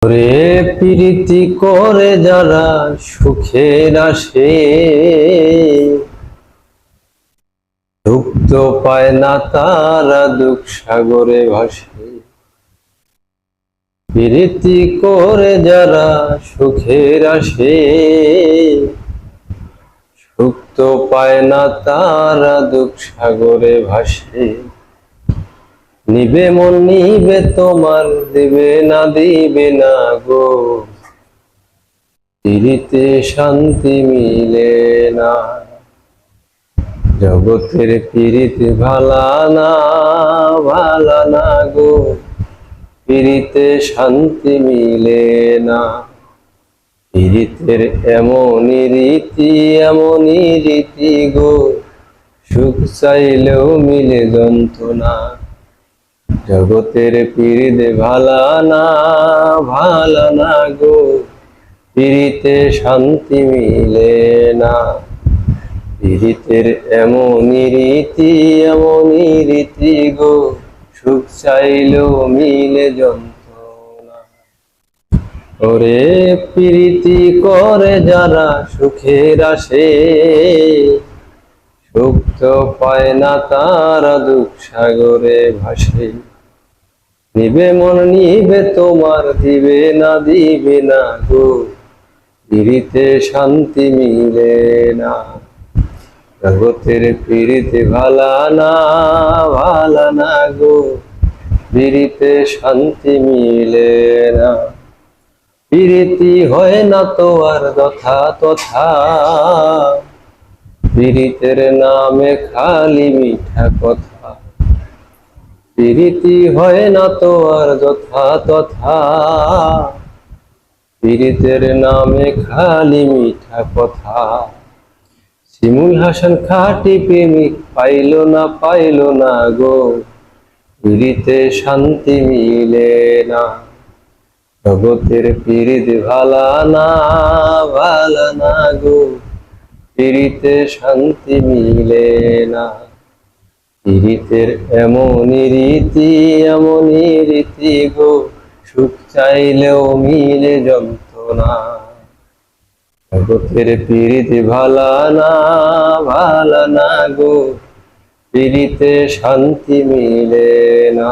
ওরে প্রীতি করে যারা সুখের আসে, দুঃখ তো পায় না তারা দুঃখ সাগরে ভাসে। প্রীতি করে যারা সুখের আসে, সুখ তো পায় না তারা দুঃখ সাগরে ভাসে। নিবে মন নিবে তোমার, দিবে না গো, পিরিতে শান্তি মিলে না। জগতের পিরিতে ভালা না গো, পিরিতে শান্তি মিলে না। পিরিতের এমনই রীতি গো, সুখ চাইলেও মিলে যন্ত্রণা। জগতের পিরিতে ভালা না গো, পিরিতে শান্তি মিলে না। পিরিতের এমনই রীতি গো, সুখ চাইলেও মিলে যন্ত্রণা। ওরে প্রীতি করে যারা সুখের আসে, সুখ তো পায় না তারা দুঃখ সাগরে ভাসে। নিবে মন নিবে তোমার, দিবে না গো, পিরিতে শান্তি মিলে না। জগতের পিরিতে ভালা না গো, পিরিতে শান্তি মিলে না। পিরিতি হয় না তো আর তথা, পিরিতের নামে খালি মিঠা কথা। পিরিতি হয় না তো আর তথা, পিরিতের নামে খালি মিঠা কথা। শিমুল হাসান খাঁটি প্রেমিক পাইল না গো, পিরিতে শান্তি মিলে না। জগতের পিরিত ভালা না গো, পিরিতে শান্তি মিলে না। পিরিতের এমনই রীতি গো, সুখ চাইলেও মিলে যন্ত্রণা। জগতের পিরিতি ভালা না গো, পিরিতে শান্তি মিলে না।